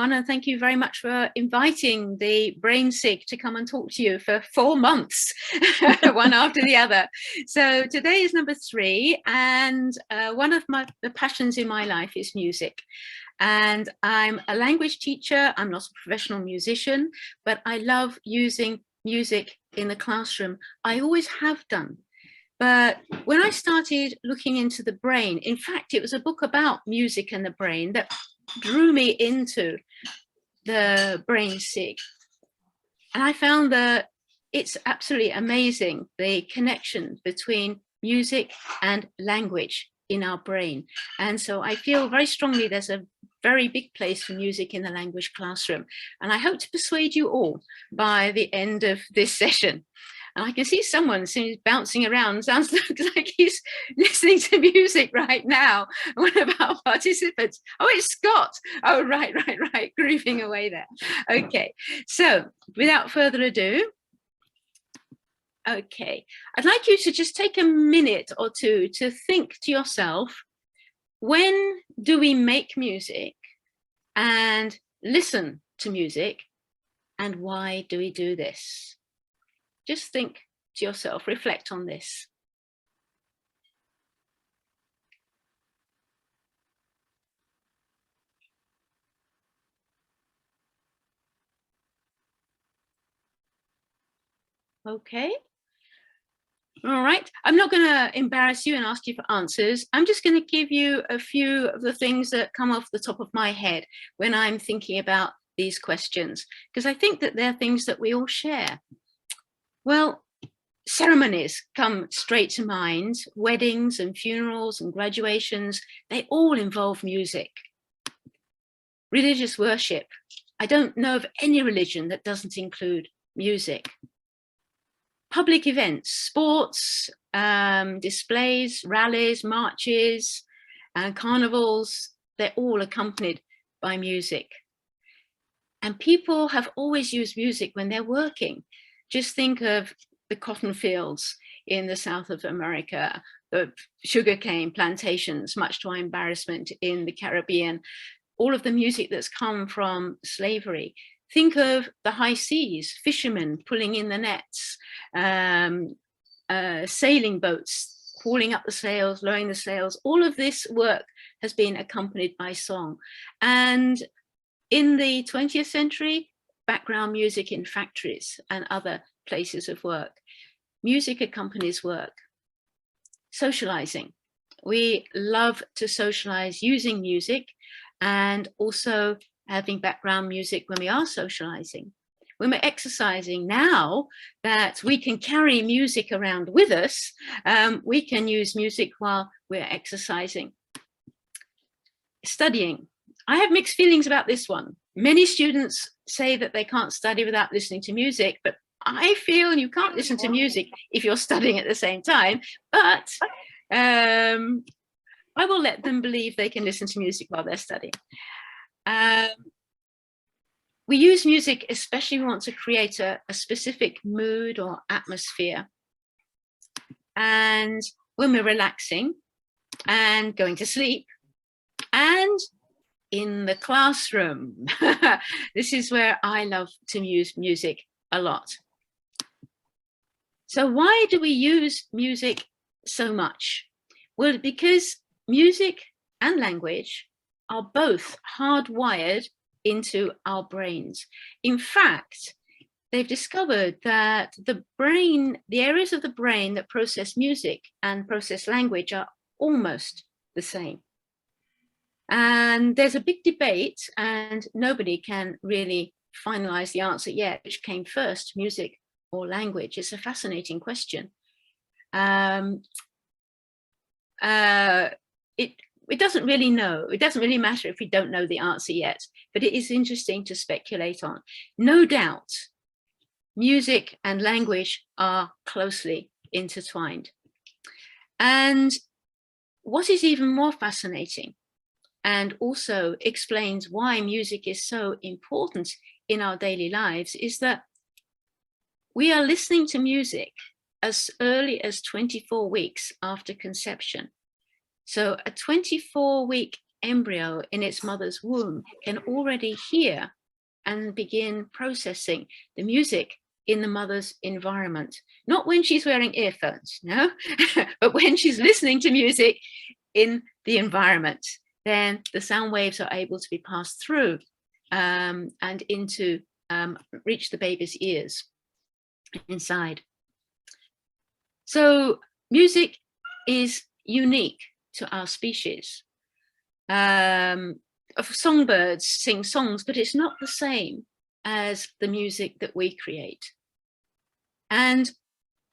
everyone, and thank you very much for inviting the brain sig to come and talk to you for 4 months, one after the other. So today is number 3, and one of the passions in my life is music. And I'm a language teacher. I'm not a professional musician, but I love using music in the classroom. I always have done. But when I started looking into the brain, in fact, it was a book about music and the brain that drew me into the brain sig. And I found that it's absolutely amazing, the connection between music and language in our brain. And so I feel very strongly there's a very big place for music in the language classroom. And I hope to persuade you all by the end of this session. And I can see someone seems bouncing around. Sounds like he's listening to music right now. One of our participants. Oh, it's Scott. Oh, right, grooving away there. Okay, so without further ado, okay, I'd like you to just take a minute or two to think to yourself, when do we make music and listen to music, and why do we do this? Just think to yourself, reflect on this. Okay. All right. I'm not going to embarrass you and ask you for answers. I'm just going to give you a few of the things that come off the top of my head when I'm thinking about these questions, because I think that they're things that we all share. Well, ceremonies come straight to mind. Weddings and funerals and graduations, they all involve music. Religious worship. I don't know of any religion that doesn't include music. Public events, sports, displays, rallies, marches, and carnivals, they're all accompanied by music. And people have always used music when they're working. Just think of the cotton fields in the south of America, the sugarcane plantations, much to our embarrassment, in the Caribbean, all of the music that's come from slavery. Think of the high seas, fishermen pulling in the nets, sailing boats, hauling up the sails, lowering the sails. All of this work has been accompanied by song. And in the 20th century, background music in factories and other places of work. Music accompanies work. Socializing. We love to socialize using music, and also having background music when we are socializing. When we're exercising, now that we can carry music around with us, we can use music while we're exercising. Studying. I have mixed feelings about this one. Many students say that they can't study without listening to music, but I feel you can't listen to music if you're studying at the same time. But I will let them believe they can listen to music while they're studying. We use music, especially when we want to create a specific mood or atmosphere. And when we're relaxing and going to sleep, and in the classroom. This is where I love to use music a lot. So why do we use music so much? Well, because music and language are both hardwired into our brains. In fact, they've discovered that the areas of the brain that process music and process language are almost the same. And there's a big debate, and nobody can really finalize the answer yet, which came first, music or language. It's a fascinating question. It doesn't really know. It doesn't really matter if we don't know the answer yet, but it is interesting to speculate on. No doubt, music and language are closely intertwined. And what is even more fascinating, and also explains why music is so important in our daily lives, is that we are listening to music as early as 24 weeks after conception. So a 24-week embryo in its mother's womb can already hear and begin processing the music in the mother's environment. Not when she's wearing earphones, no, but when she's listening to music in the environment, then the sound waves are able to be passed through and into reach the baby's ears inside. So music is unique to our species. Songbirds sing songs, but it's not the same as the music that we create. And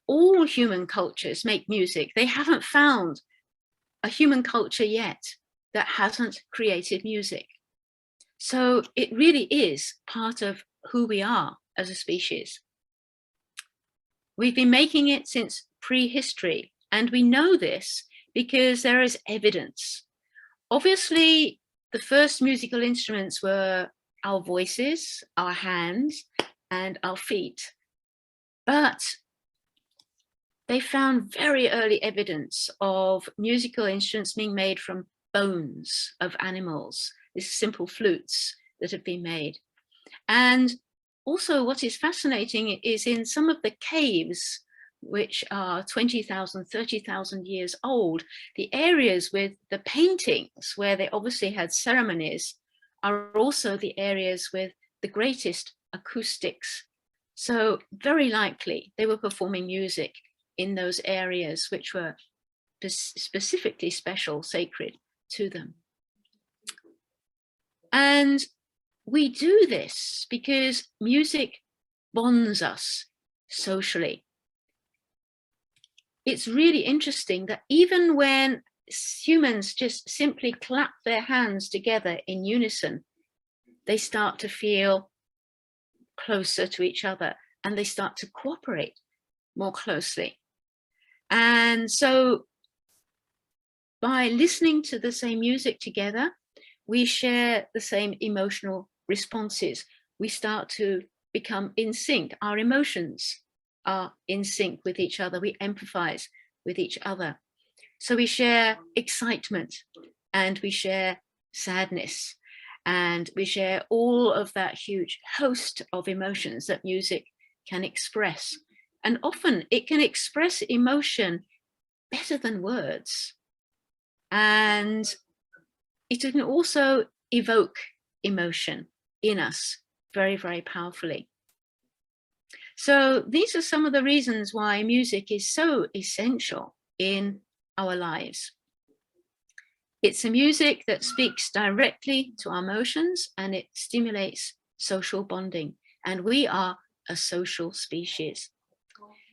all human cultures make music. They haven't found a human culture yet that hasn't created music. So it really is part of who we are as a species. We've been making it since prehistory, and we know this because there is evidence. Obviously, the first musical instruments were our voices, our hands, and our feet. But they found very early evidence of musical instruments being made from bones of animals, these simple flutes that have been made. And also what is fascinating is in some of the caves, which are 20,000, 30,000 years old, the areas with the paintings where they obviously had ceremonies are also the areas with the greatest acoustics. So very likely they were performing music in those areas which were specifically special, sacred to them. And we do this because music bonds us socially. It's really interesting that even when humans just simply clap their hands together in unison, they start to feel closer to each other and they start to cooperate more closely. And so by listening to the same music together, we share the same emotional responses. We start to become in sync. Our emotions are in sync with each other. We empathize with each other. So we share excitement and we share sadness and we share all of that huge host of emotions that music can express. And often it can express emotion better than words. And it can also evoke emotion in us very, very powerfully. So these are some of the reasons why music is so essential in our lives. It's a music that speaks directly to our emotions and it stimulates social bonding. And we are a social species.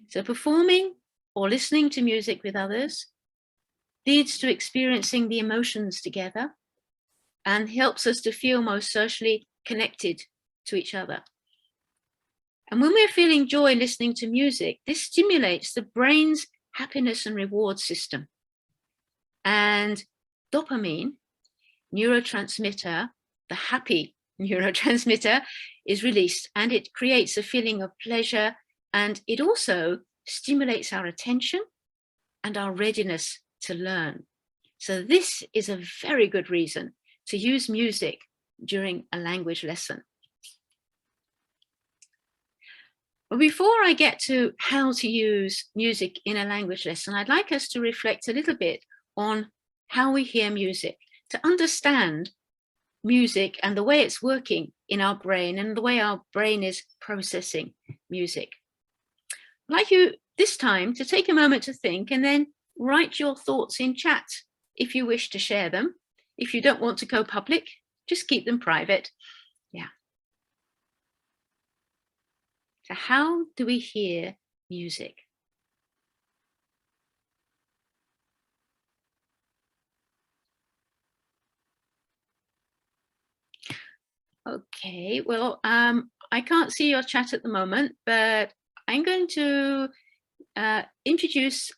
So performing or listening to music with others leads to experiencing the emotions together and helps us to feel most socially connected to each other. And when we're feeling joy listening to music, this stimulates the brain's happiness and reward system. And dopamine, neurotransmitter, the happy neurotransmitter, is released and it creates a feeling of pleasure, and it also stimulates our attention and our readiness to learn. So this is a very good reason to use music during a language lesson. But before I get to how to use music in a language lesson, I'd like us to reflect a little bit on how we hear music, to understand music and the way it's working in our brain and the way our brain is processing music. I'd like you this time to take a moment to think and then write your thoughts in chat if you wish to share them. If you don't want to go public, just keep them private. Yeah. So how do we hear music? Okay, well, I can't see your chat at the moment, but I'm going to introduce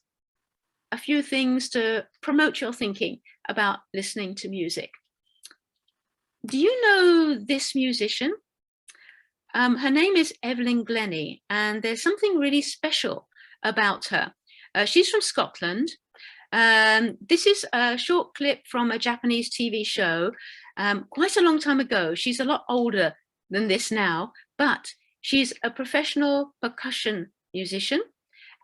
a few things to promote your thinking about listening to music. Do you know this musician? Her name is Evelyn Glennie, and there's something really special about her. She's from Scotland. This is a short clip from a Japanese TV show quite a long time ago. She's a lot older than this now, but she's a professional percussion musician,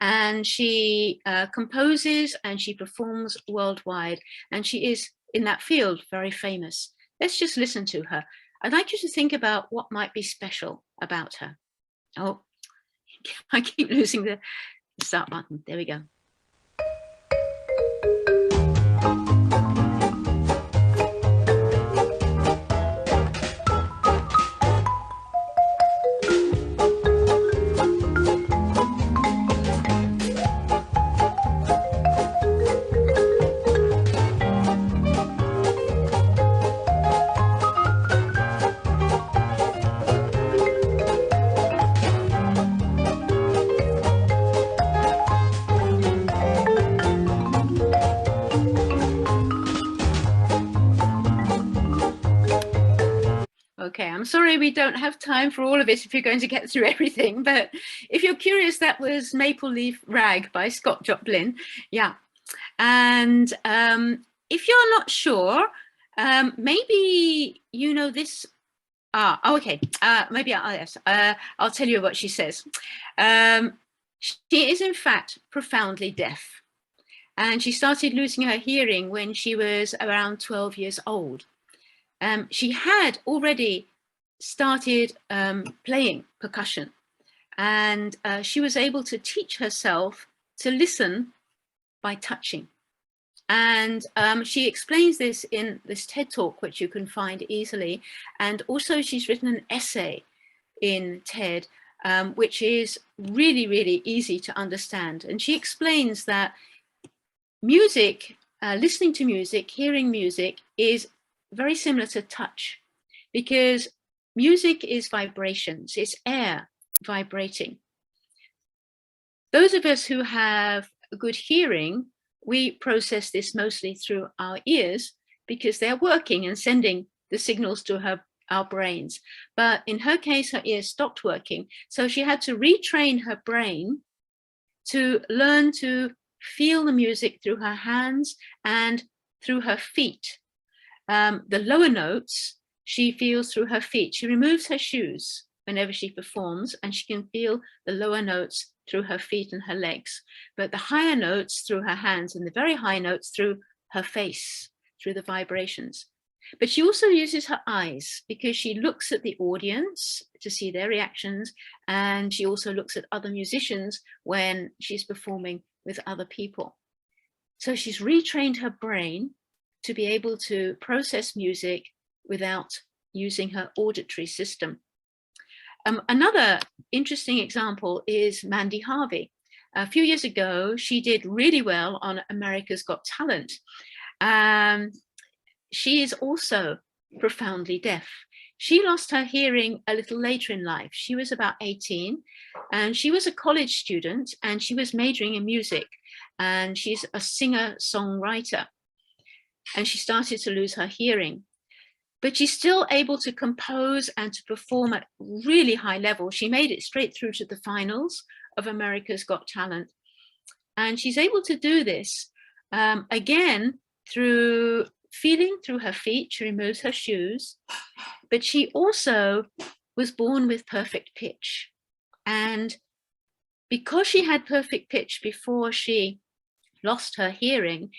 and she composes and she performs worldwide, and she is in that field very famous. Let's just listen to her. I'd like you to think about what might be special about her. Oh, I keep losing the start button. There we go. Okay, I'm sorry we don't have time for all of it if you're going to get through everything, but if you're curious, that was Maple Leaf Rag by Scott Joplin. Yeah. And if you're not sure, maybe you know this. Okay. Maybe I'll tell you what she says. She is in fact profoundly deaf, and she started losing her hearing when she was around 12 years old. She had already started playing percussion, and she was able to teach herself to listen by touching. And she explains this in this TED Talk, which you can find easily. And also she's written an essay in TED, which is really, really easy to understand. And she explains that music, listening to music, hearing music is very similar to touch, because music is vibrations, it's air vibrating. Those of us who have good hearing, we process this mostly through our ears because they're working and sending the signals to our brains. But in her case, her ears stopped working, so she had to retrain her brain to learn to feel the music through her hands and through her feet. The lower notes she feels through her feet. She removes her shoes whenever she performs, and she can feel the lower notes through her feet and her legs, but the higher notes through her hands, and the very high notes through her face, through the vibrations. But she also uses her eyes, because she looks at the audience to see their reactions, and she also looks at other musicians when she's performing with other people. So she's retrained her brain to be able to process music without using her auditory system. Another interesting example is Mandy Harvey. A few years ago, she did really well on America's Got Talent. She is also profoundly deaf. She lost her hearing a little later in life. She was about 18, and she was a college student, and she was majoring in music, and she's a singer-songwriter. And she started to lose her hearing, but she's still able to compose and to perform at really high level. She made it straight through to the finals of America's Got Talent. And she's able to do this again through feeling through her feet. She removes her shoes, but she also was born with perfect pitch. And because she had perfect pitch before she lost her hearing,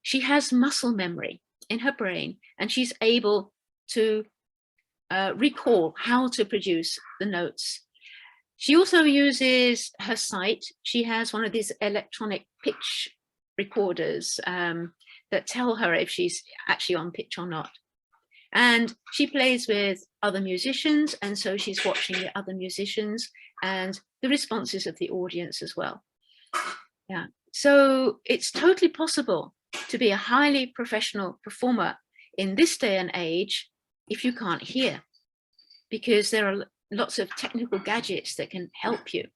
she has muscle memory in her brain, and she's able to recall how to produce the notes. She also uses her sight. She has one of these electronic pitch recorders that tell her if she's actually on pitch or not. And she plays with other musicians, and so she's watching the other musicians and the responses of the audience as well. Yeah, so it's totally possible to be a highly professional performer in this day and age if you can't hear, because there are lots of technical gadgets that can help you.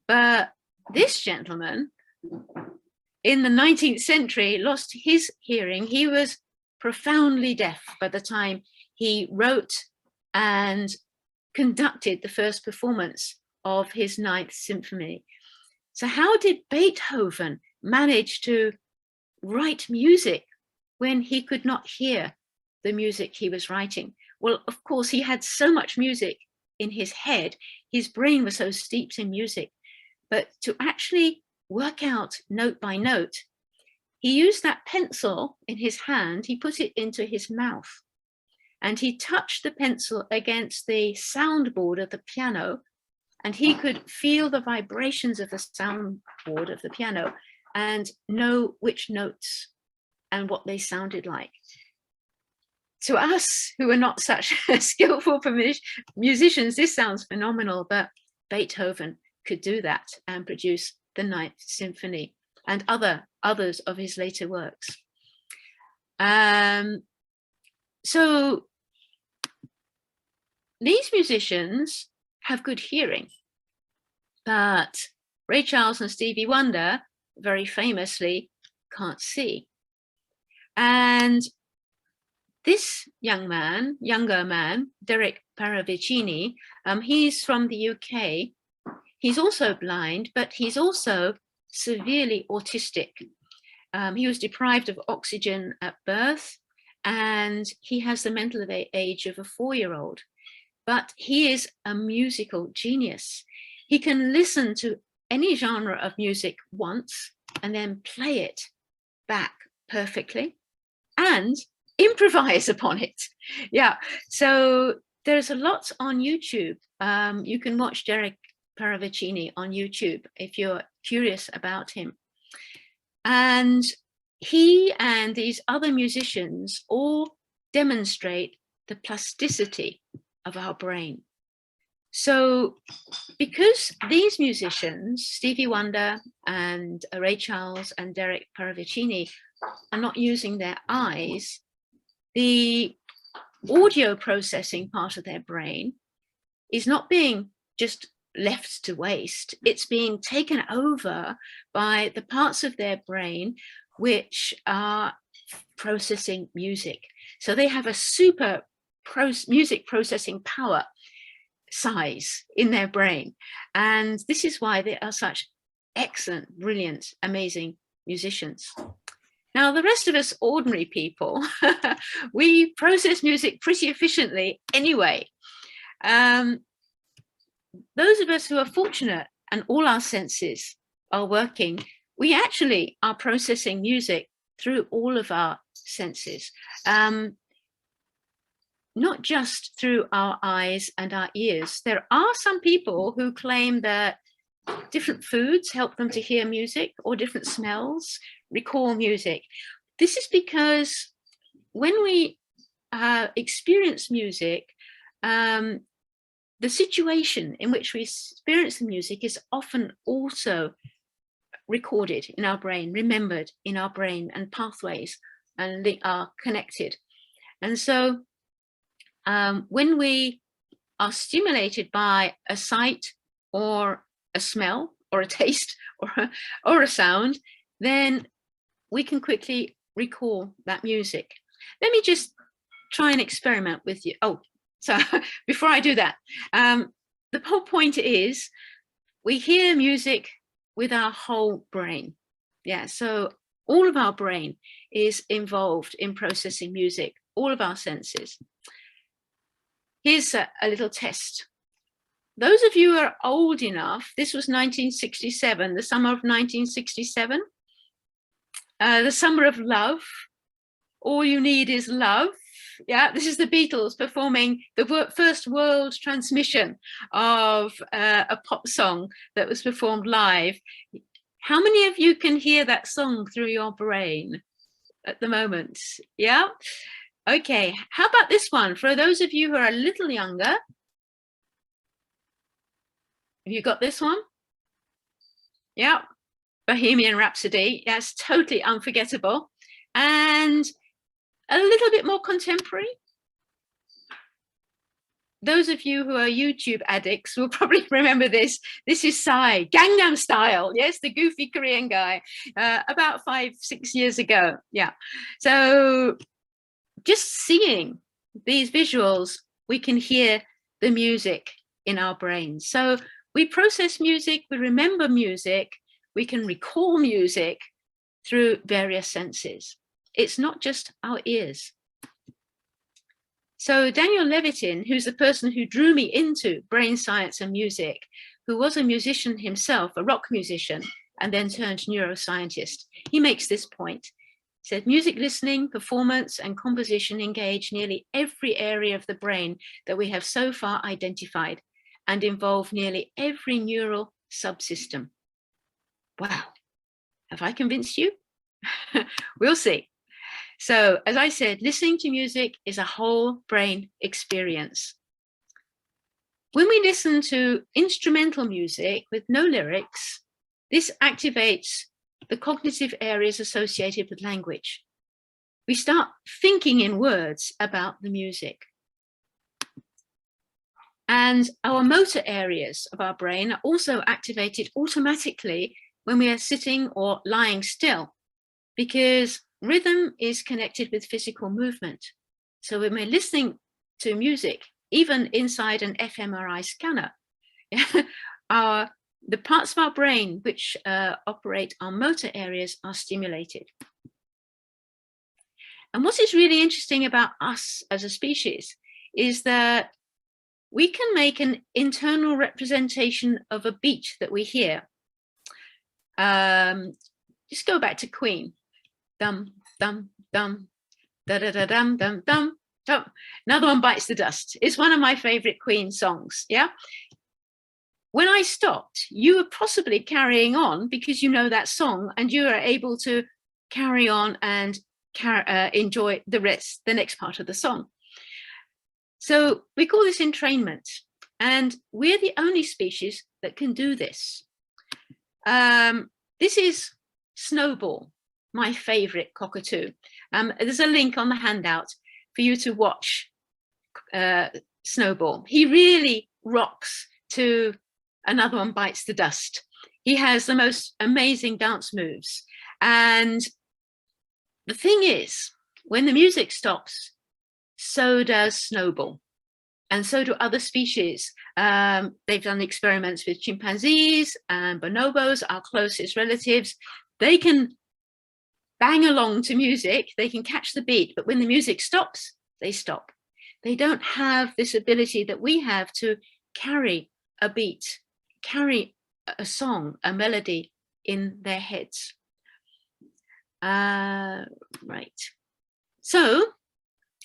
But this gentleman in the 19th century lost his hearing. He was profoundly deaf by the time he wrote and conducted the first performance of his Ninth Symphony. So how did Beethoven manage to write music when he could not hear the music he was writing? Well, of course, he had so much music in his head, his brain was so steeped in music, but to actually work out note by note, he used that pencil in his hand, he put it into his mouth, and he touched the pencil against the soundboard of the piano, and he could feel the vibrations of the soundboard of the piano and know which notes and what they sounded like. To us, who are not such skillful musicians, this sounds phenomenal, but Beethoven could do that and produce the Ninth Symphony and others of his later works. So these musicians have good hearing, but Ray Charles and Stevie Wonder very famously can't see. And this younger man, Derek Paravicini, he's from the UK. He's also blind, but he's also severely autistic. He was deprived of oxygen at birth, and he has the mental age of a 4-year-old. But he is a musical genius. He can listen to any genre of music once and then play it back perfectly and improvise upon it. Yeah, so there's a lot on YouTube. You can watch Derek Paravicini on YouTube if you're curious about him. And he and these other musicians all demonstrate the plasticity of our brain. So because these musicians, Stevie Wonder and Ray Charles and Derek Paravicini, are not using their eyes, the audio processing part of their brain is not being just left to waste. It's being taken over by the parts of their brain which are processing music. So they have a super music processing power size in their brain. And this is why they are such excellent, brilliant, amazing musicians. Now, the rest of us ordinary people, we process music pretty efficiently anyway. Those of us who are fortunate and all our senses are working, we actually are processing music through all of our senses. Not just through our eyes and our ears. There are some people who claim that different foods help them to hear music, or different smells recall music. This is because when we experience music, the situation in which we experience the music is often also recorded in our brain, remembered in our brain, and pathways and they are connected. And so when we are stimulated by a sight or a smell or a taste or a sound, then we can quickly recall that music. Let me just try and experiment with you. Oh, so before I do that, the whole point is we hear music with our whole brain. Yeah, so all of our brain is involved in processing music, all of our senses. Here's a little test. Those of you who are old enough, this was 1967, the summer of 1967, the summer of love. All you need is love. Yeah, this is the Beatles performing the first world transmission of a pop song that was performed live. How many of you can hear that song through your brain at the moment? Yeah. Okay, how about this one? For those of you who are a little younger, have you got this one? Yeah, Bohemian Rhapsody. Yes, totally unforgettable. And a little bit more contemporary. Those of you who are YouTube addicts will probably remember this. This is Psy, Gangnam Style. Yes, the goofy Korean guy, about 5-6 years ago. Yeah, so just seeing these visuals, we can hear the music in our brains. So we process music, we remember music, we can recall music through various senses. It's not just our ears. So Daniel Levitin, who's the person who drew me into brain science and music, who was a musician himself, a rock musician, and then turned neuroscientist, he makes this point. He said, music listening, performance, and composition engage nearly every area of the brain that we have so far identified and involve nearly every neural subsystem. Wow, have I convinced you? We'll see. So, as I said, listening to music is a whole brain experience. When we listen to instrumental music with no lyrics, this activates the cognitive areas associated with language. We start thinking in words about the music. And our motor areas of our brain are also activated automatically when we are sitting or lying still, because rhythm is connected with physical movement. So when we're listening to music, even inside an fMRI scanner, the parts of our brain which operate our motor areas are stimulated. And what is really interesting about us as a species is that we can make an internal representation of a beat that we hear. Just go back to Queen. Dum, dum, dum, da da da dum, dum, dum, dum. Another One Bites the Dust. It's one of my favorite Queen songs, yeah? When I stopped, you were possibly carrying on because you know that song and you are able to carry on and enjoy the next part of the song. So we call this entrainment, and we're the only species that can do this. This is Snowball, my favorite cockatoo. There's a link on the handout for you to watch Snowball. He really rocks to Another One Bites the Dust. He has the most amazing dance moves. And the thing is, when the music stops, so does Snowball. And so do other species. They've done experiments with chimpanzees and bonobos, our closest relatives. They can bang along to music, they can catch the beat, but when the music stops, they stop. They don't have this ability that we have to carry a beat, carry a song, a melody in their heads. Right. So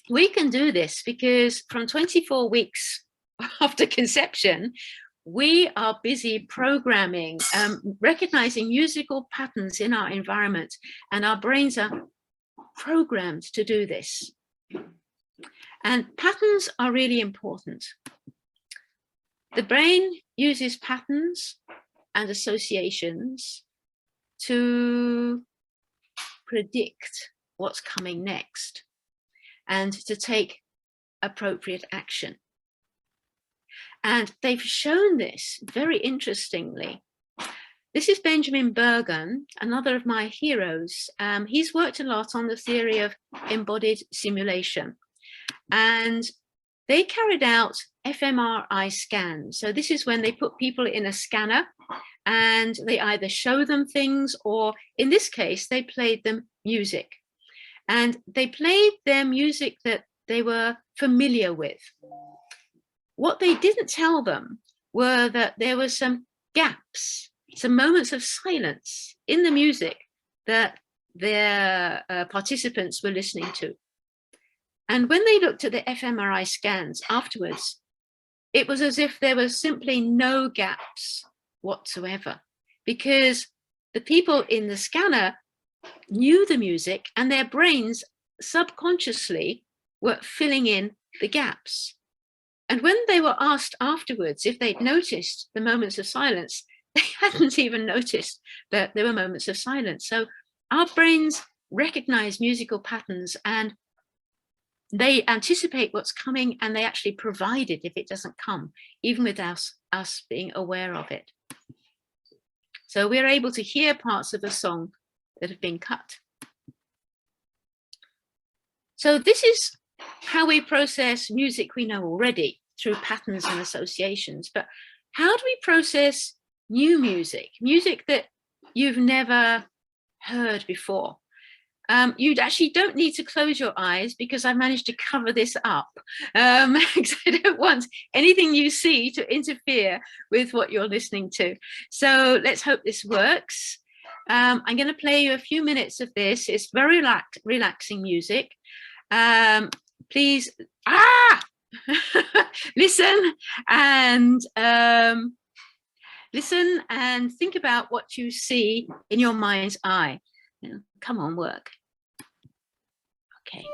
we can do this because from 24 weeks after conception, we are busy programming, recognizing musical patterns in our environment, and our brains are programmed to do this. And patterns are really important. The brain uses patterns and associations to predict what's coming next and to take appropriate action. And they've shown this very interestingly. This is Benjamin Bergen, another of my heroes. He's worked a lot on the theory of embodied simulation. And they carried out fMRI scans. So this is when they put people in a scanner and they either show them things, or in this case, they played them music. And they played their music that they were familiar with. What they didn't tell them were that there were some gaps, some moments of silence in the music that their participants were listening to. And when they looked at the fMRI scans afterwards, it was as if there was simply no gaps whatsoever, because the people in the scanner knew the music and their brains subconsciously were filling in the gaps. And when they were asked afterwards if they'd noticed the moments of silence, they hadn't even noticed that there were moments of silence. So our brains recognize musical patterns and they anticipate what's coming, and they actually provide it if it doesn't come, even without us being aware of it. So we're able to hear parts of a song that have been cut. So this is how we process music we know already, through patterns and associations. But how do we process new music, music that you've never heard before. You actually don't need to close your eyes because I've managed to cover this up. Because I don't want anything you see to interfere with what you're listening to. So let's hope this works. I'm going to play you a few minutes of this. It's very relaxing music. Please, listen and think about what you see in your mind's eye. Come on, work. Okay.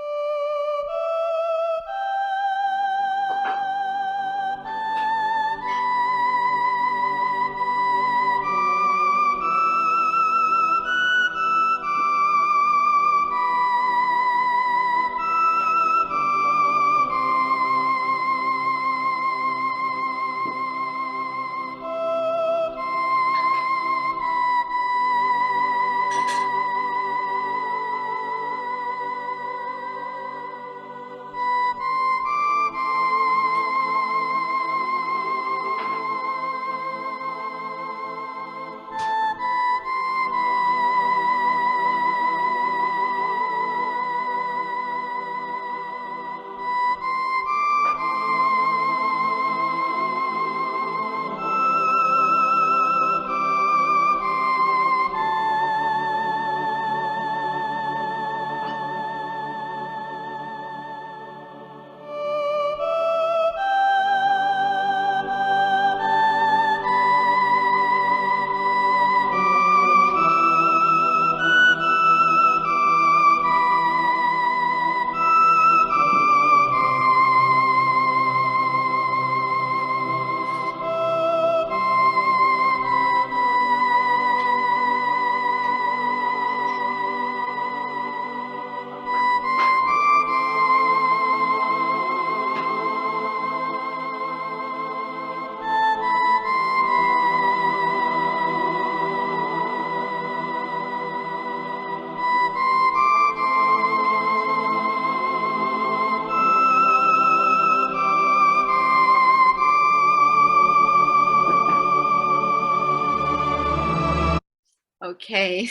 Okay.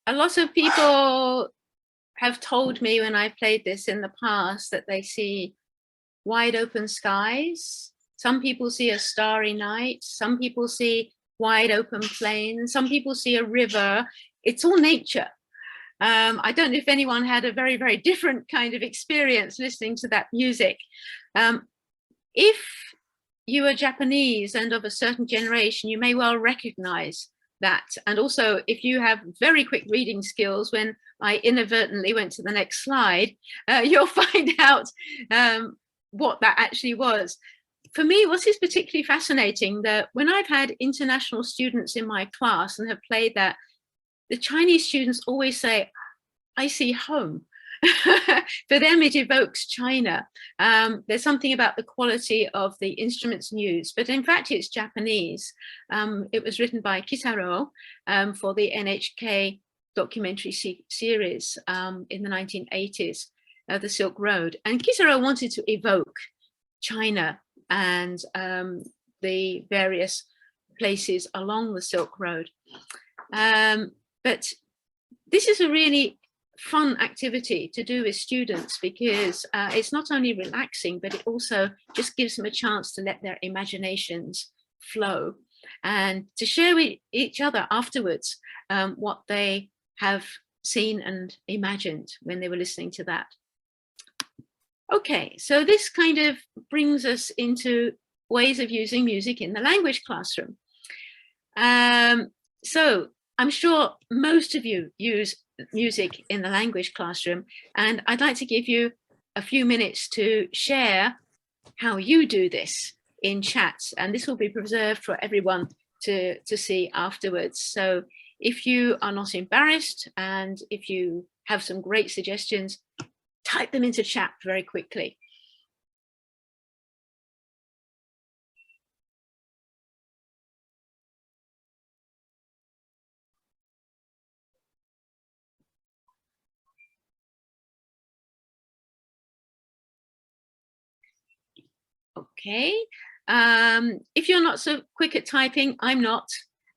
A lot of people have told me when I've played this in the past that they see wide open skies. Some people see a starry night. Some people see wide open plains. Some people see a river. It's all nature. I don't know if anyone had a very, very different kind of experience listening to that music. If you are Japanese and of a certain generation, you may well recognize that. And also, if you have very quick reading skills, when I inadvertently went to the next slide, you'll find out what that actually was. For me, what is particularly fascinating, that when I've had international students in my class and have played that, the Chinese students always say, I see home. For them, it evokes China. There's something about the quality of the instruments used, but in fact, it's Japanese. It was written by Kisaro for the NHK documentary series in the 1980s, The Silk Road. And Kisaro wanted to evoke China and the various places along the Silk Road. But this is a really fun activity to do with students, because it's not only relaxing, but it also just gives them a chance to let their imaginations flow and to share with each other afterwards what they have seen and imagined when they were listening to that. Okay, so this kind of brings us into ways of using music in the language classroom. So I'm sure most of you use music in the language classroom, and I'd like to give you a few minutes to share how you do this in chats, and this will be preserved for everyone to see afterwards. So if you are not embarrassed and if you have some great suggestions, type them into chat very quickly. Okay, if you're not so quick at typing, I'm not.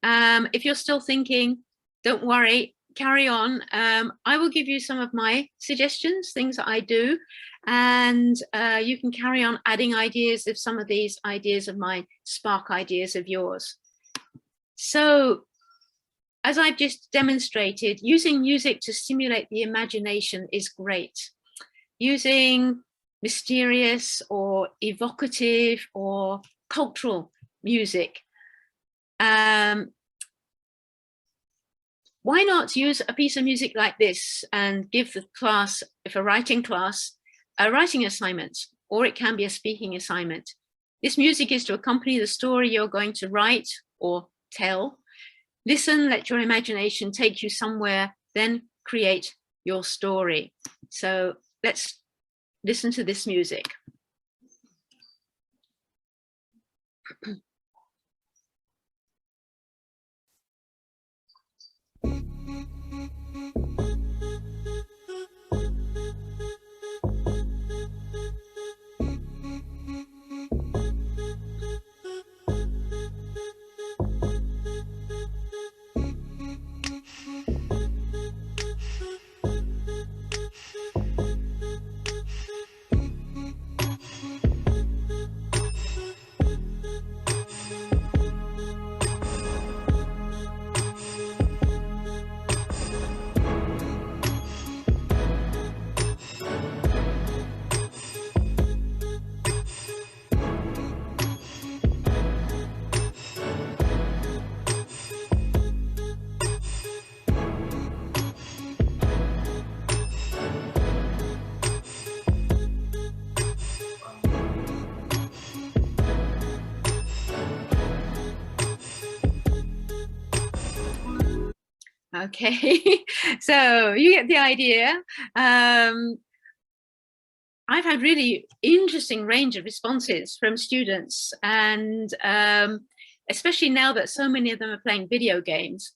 If you're still thinking, don't worry, carry on. I will give you some of my suggestions, things that I do, and you can carry on adding ideas if some of these ideas of mine spark ideas of yours. So, as I've just demonstrated, using music to stimulate the imagination is great. Using mysterious or evocative or cultural music. Why not use a piece of music like this and give the class, if a writing class, a writing assignment, or it can be a speaking assignment. This music is to accompany the story you're going to write or tell. Listen, let your imagination take you somewhere, then create your story. So let's listen to this music. Okay, so you get the idea. I've had really interesting range of responses from students, and especially now that so many of them are playing video games.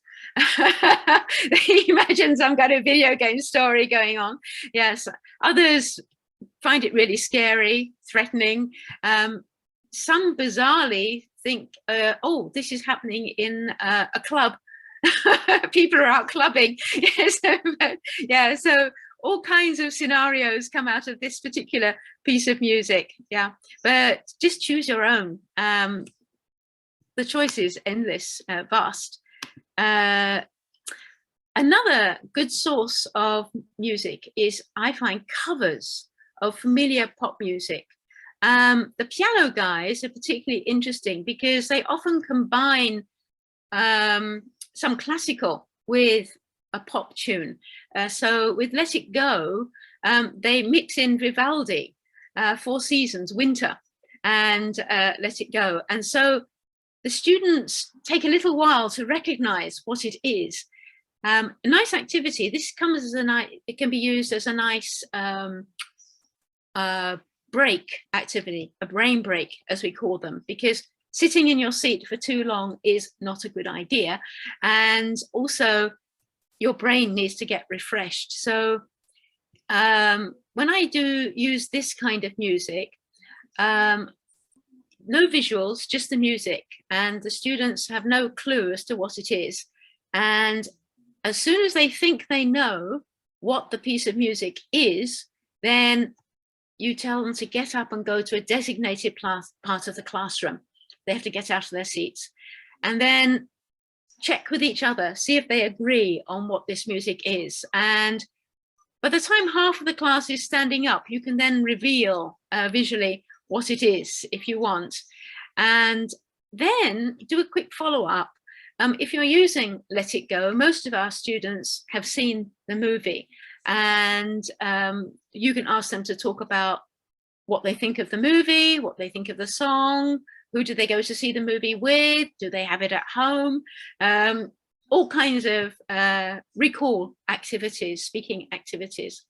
Imagine some kind of video game story going on. Yes, others find it really scary, threatening. Some bizarrely think, oh, this is happening in a club. People are out clubbing. Yeah, so all kinds of scenarios come out of this particular piece of music. Yeah, but just choose your own. The choice is endless, vast. Another good source of music is, I find, covers of familiar pop music. The piano guys are particularly interesting because they often combine some classical with a pop tune. So with Let It Go, they mix in Vivaldi, Four Seasons, Winter, and Let It Go. And so the students take a little while to recognize what it is. A nice activity. This comes as it can be used as a nice break activity, a brain break, as we call them, because sitting in your seat for too long is not a good idea. And also your brain needs to get refreshed. So when I do use this kind of music, no visuals, just the music, and the students have no clue as to what it is. And as soon as they think they know what the piece of music is, then you tell them to get up and go to a designated part of the classroom. They have to get out of their seats and then check with each other, see if they agree on what this music is. And by the time half of the class is standing up, you can then reveal visually what it is if you want. And then do a quick follow-up. If you're using Let It Go, most of our students have seen the movie, and you can ask them to talk about what they think of the movie, what they think of the song, who did they go to see the movie with, do they have it at home, all kinds of recall activities, speaking activities.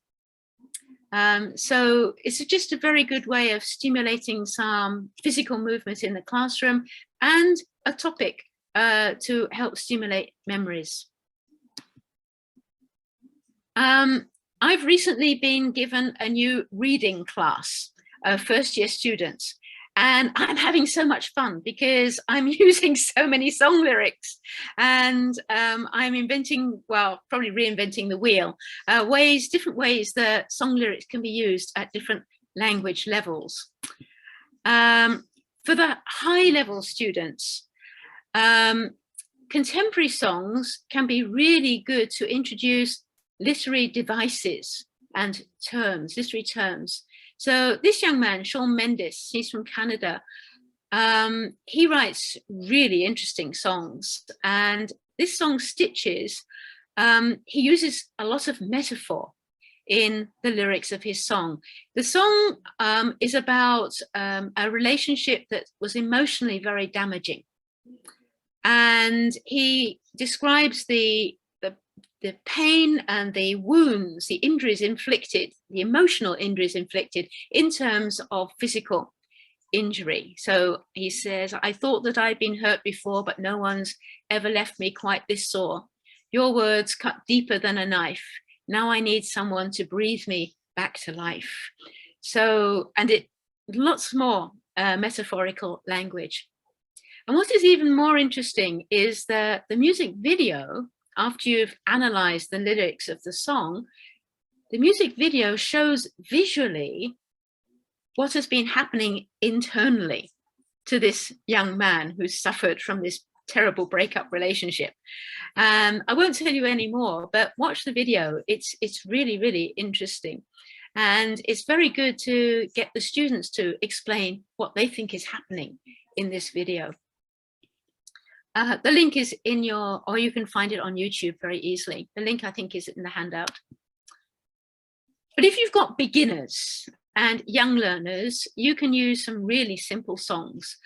So it's just a very good way of stimulating some physical movement in the classroom and a topic to help stimulate memories. I've recently been given a new reading class of first-year students, And I'm having so much fun because I'm using so many song lyrics, and I'm inventing, well, probably reinventing the wheel, different ways that song lyrics can be used at different language levels. For the high level students, contemporary songs can be really good to introduce literary devices and terms, literary terms. So this young man, Shawn Mendes, he's from Canada. He writes really interesting songs, and this song Stitches, he uses a lot of metaphor in the lyrics of his song. The song is about a relationship that was emotionally very damaging. And he describes the pain and the wounds, the injuries inflicted, the emotional injuries inflicted in terms of physical injury. So he says, I thought that I'd been hurt before, but no one's ever left me quite this sore. Your words cut deeper than a knife. Now I need someone to breathe me back to life. So, and it lots more metaphorical language. And what is even more interesting is that the music video, after you've analyzed the lyrics of the song, the music video shows visually what has been happening internally to this young man who's suffered from this terrible breakup relationship. I won't tell you any more, but watch the video. It's really, really interesting. And it's very good to get the students to explain what they think is happening in this video. The link is in your, or you can find it on YouTube very easily. The link, I think, is in the handout. But if you've got beginners and young learners, you can use some really simple songs.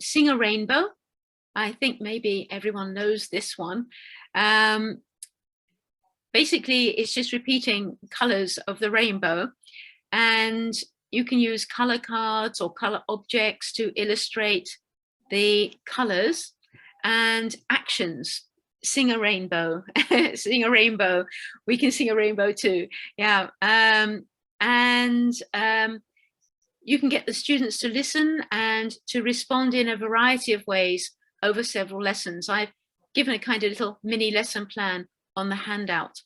Sing a Rainbow. I think maybe everyone knows this one. Basically, it's just repeating colors of the rainbow. And you can use color cards or color objects to illustrate the colors and actions. Sing a rainbow, sing a rainbow. We can sing a rainbow too. Yeah. You can get the students to listen and to respond in a variety of ways over several lessons. I've given a kind of little mini lesson plan on the handout.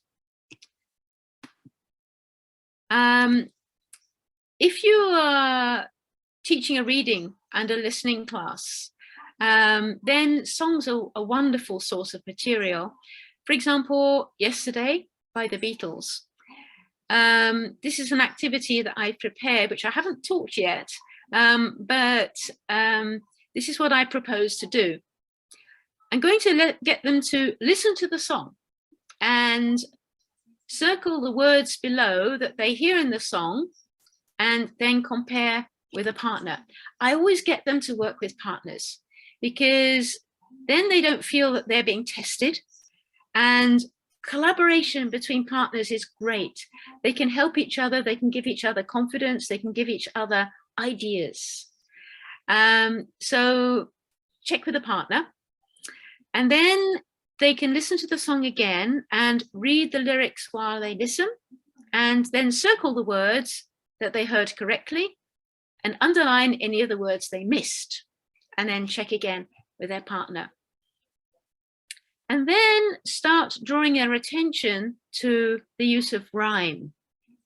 If you are teaching a reading and a listening class, then songs are a wonderful source of material. For example, Yesterday by the Beatles. This is an activity that I prepared, which I haven't taught yet, but this is what I propose to do. I'm going to get them to listen to the song and circle the words below that they hear in the song and then compare with a partner. I always get them to work with partners because then they don't feel that they're being tested, and collaboration between partners is great. They can help each other, they can give each other confidence, they can give each other ideas. So check with a partner, and then they can listen to the song again and read the lyrics while they listen, and then circle the words that they heard correctly and underline any of the words they missed, and then check again with their partner. And then start drawing their attention to the use of rhyme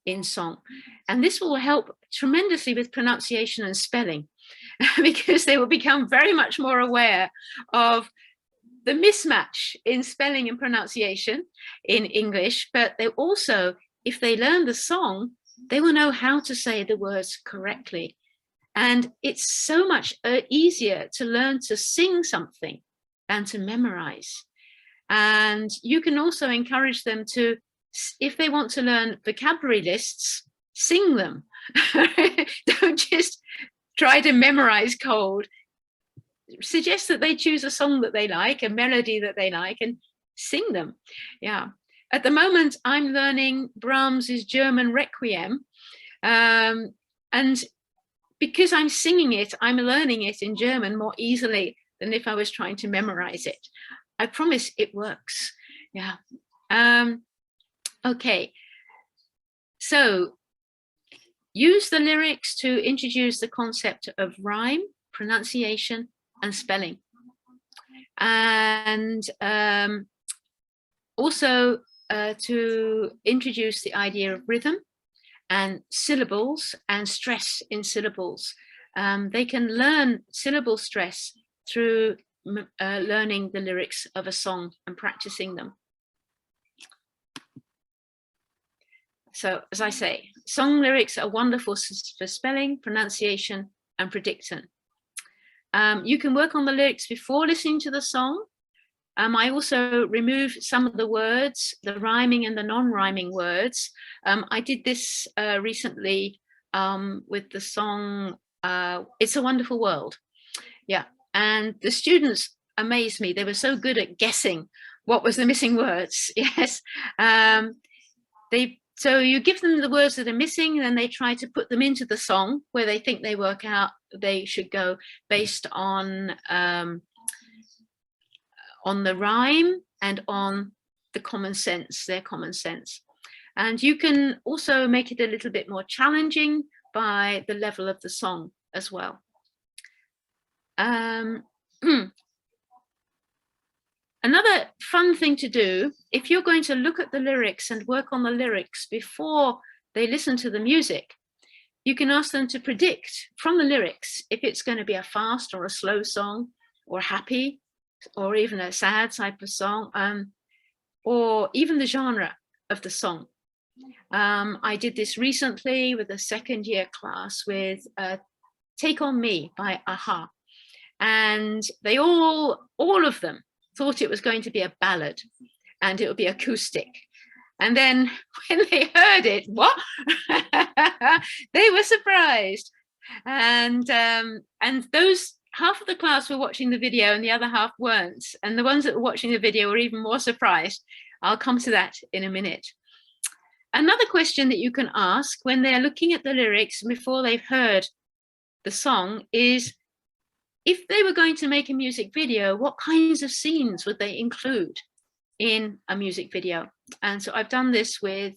in song. And this will help tremendously with pronunciation and spelling, because they will become very much more aware of the mismatch in spelling and pronunciation in English, but they also, if they learn the song, they will know how to say the words correctly. And it's so much easier to learn to sing something than to memorize. And you can also encourage them to, if they want to learn vocabulary lists, sing them. Don't just try to memorize cold. Suggest that they choose a song that they like, a melody that they like, and sing them. Yeah. At the moment, I'm learning Brahms's German Requiem. And because I'm singing it, I'm learning it in German more easily than if I was trying to memorize it. I promise it works. Yeah. Okay. So use the lyrics to introduce the concept of rhyme, pronunciation, and spelling. And also to introduce the idea of rhythm and syllables and stress in syllables. They can learn syllable stress through learning the lyrics of a song and practicing them. So, as I say, song lyrics are wonderful for spelling, pronunciation, and prediction. You can work on the lyrics before listening to the song. I also remove some of the words, the rhyming and the non-rhyming words. I did this recently with the song It's a Wonderful World. Yeah, and the students amazed me. They were so good at guessing what was the missing words. Yes, so you give them the words that are missing, and then they try to put them into the song where they think they work out they should go based on the rhyme and on the common sense, their common sense. And you can also make it a little bit more challenging by the level of the song as well. Another fun thing to do, if you're going to look at the lyrics and work on the lyrics before they listen to the music, you can ask them to predict from the lyrics if it's going to be a fast or a slow song, or happy, or even a sad type of song, or even the genre of the song. I did this recently with a second year class with Take On Me by a-ha. And they all of them thought it was going to be a ballad and it would be acoustic. And then when they heard it, what? They were surprised. And those half of the class were watching the video and the other half weren't. And the ones that were watching the video were even more surprised. I'll come to that in a minute. Another question that you can ask when they're looking at the lyrics before they've heard the song is, if they were going to make a music video, what kinds of scenes would they include in a music video? And so I've done this with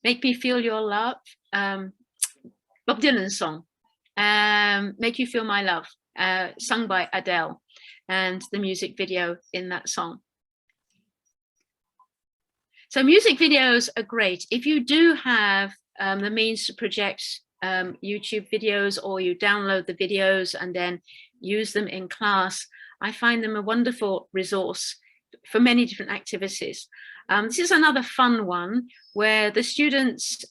Make Me Feel Your Love, Bob Dylan's song, Make You Feel My Love, sung by Adele, and the music video in that song. So music videos are great. If you do have the means to project YouTube videos, or you download the videos and then use them in class, I find them a wonderful resource for many different activities. This is another fun one where the students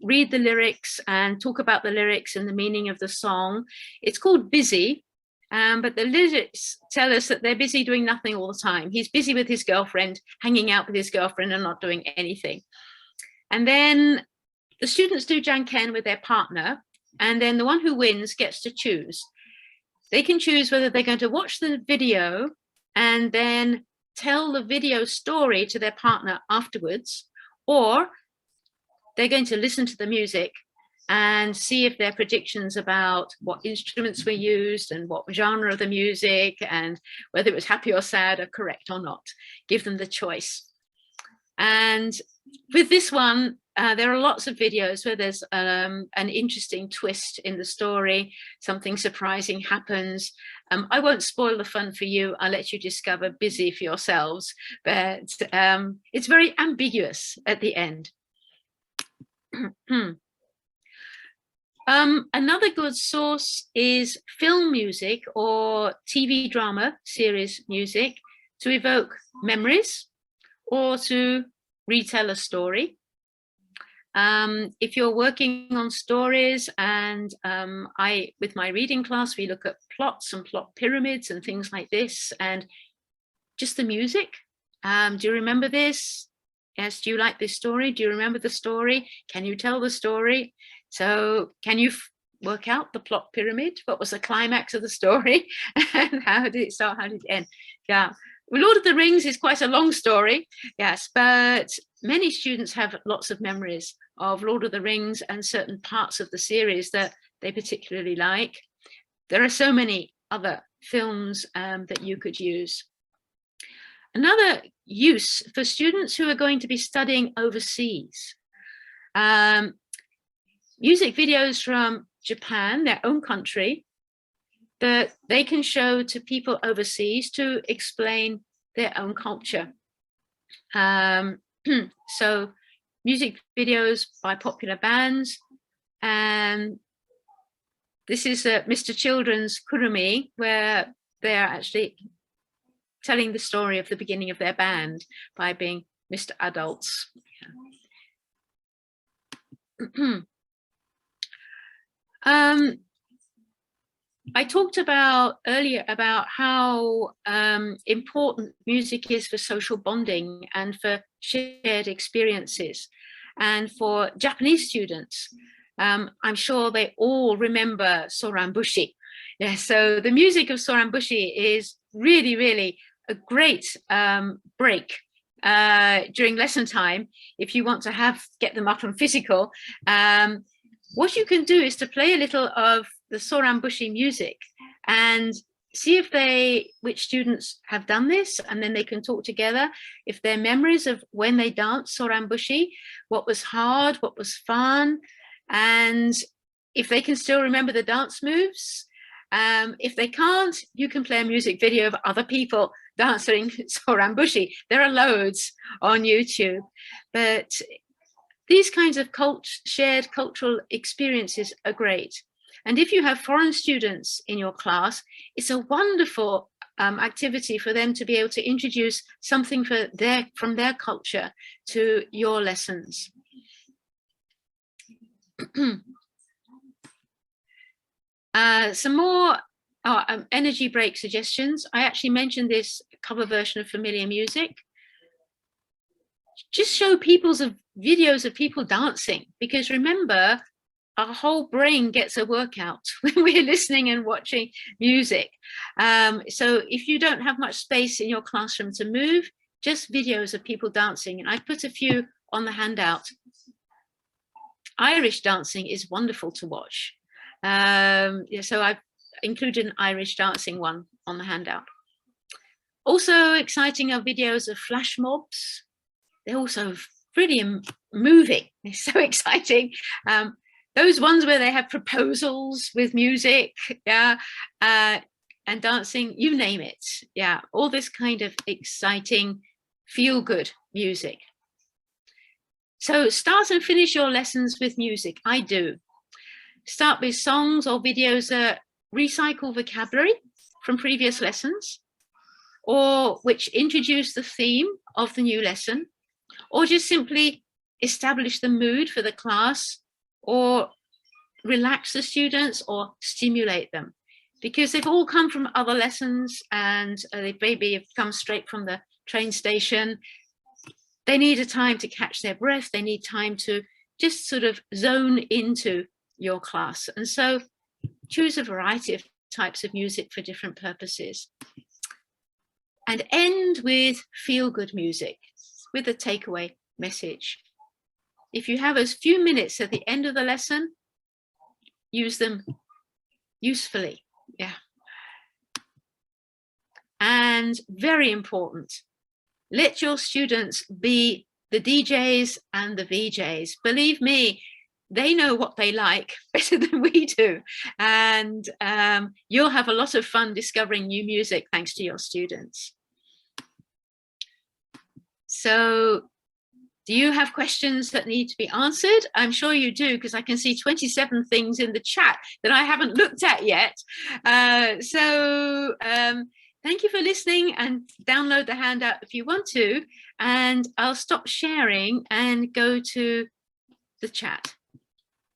read the lyrics and talk about the lyrics and the meaning of the song. It's called Busy, but the lyrics tell us that they're busy doing nothing all the time. He's busy with his girlfriend, hanging out with his girlfriend and not doing anything. And then the students do janken with their partner, and then the one who wins gets to choose. They can choose whether they're going to watch the video and then tell the video story to their partner afterwards, or they're going to listen to the music and see if their predictions about what instruments were used and what genre of the music and whether it was happy or sad are correct or not. Give them the choice. And with this one, there are lots of videos where there's an interesting twist in the story, something surprising happens. I won't spoil the fun for you. I'll let you discover Busy for yourselves, but it's very ambiguous at the end. Another good source is film music or TV drama series music to evoke memories or to retell a story. If you're working on stories, and with my reading class, we look at plots and plot pyramids and things like this, and just the music. Do you remember this? Yes, do you like this story? Do you remember the story? Can you tell the story? So can you work out the plot pyramid? What was the climax of the story? And how did it start? How did it end? Yeah. Well, Lord of the Rings is quite a long story, yes, but many students have lots of memories of Lord of the Rings and certain parts of the series that they particularly like. There are so many other films that you could use. Another use for students who are going to be studying overseas. music videos from Japan, their own country, that they can show to people overseas to explain their own culture. So music videos by popular bands. And this is Mr. Children's Kurumi, where they're actually telling the story of the beginning of their band by being Mr. Adults. I talked about earlier about how important music is for social bonding and for shared experiences. And for Japanese students, I'm sure they all remember Soranbushi. Yeah, so the music of Soranbushi is really, really a great break during lesson time. If you want to get them up and physical, what you can do is to play a little of the Soranbushi music and see which students have done this, and then they can talk together if their memories of when they danced Soranbushi, what was hard, what was fun, and if they can still remember the dance moves. If they can't, you can play a music video of other people dancing Soranbushi. There are loads on YouTube, but these kinds of shared cultural experiences are great. And if you have foreign students in your class, it's a wonderful activity for them to be able to introduce something from their culture to your lessons. Some more energy break suggestions. I actually mentioned this cover version of familiar music. Just show videos of people dancing, because remember, our whole brain gets a workout when we're listening and watching music. So if you don't have much space in your classroom to move, just videos of people dancing. And I put a few on the handout. Irish dancing is wonderful to watch. So I've included an Irish dancing one on the handout. Also exciting are videos of flash mobs. They're also really moving. They're so exciting. Those ones where they have proposals with music, yeah, and dancing, you name it. Yeah, all this kind of exciting, feel-good music. So start and finish your lessons with music. I do. Start with songs or videos that recycle vocabulary from previous lessons, or which introduce the theme of the new lesson, or just simply establish the mood for the class, or relax the students, or stimulate them, because they've all come from other lessons and they maybe have come straight from the train station. They need a time to catch their breath. They need time to just sort of zone into your class. And so choose a variety of types of music for different purposes. And end with feel-good music with a takeaway message. If you have a few minutes at the end of the lesson, use them usefully. Yeah. And very important, let your students be the DJs and the VJs. Believe me, they know what they like better than we do. And you'll have a lot of fun discovering new music thanks to your students. So, do you have questions that need to be answered? I'm sure you do, because I can see 27 things in the chat that I haven't looked at yet. Thank you for listening, and download the handout if you want to. And I'll stop sharing and go to the chat.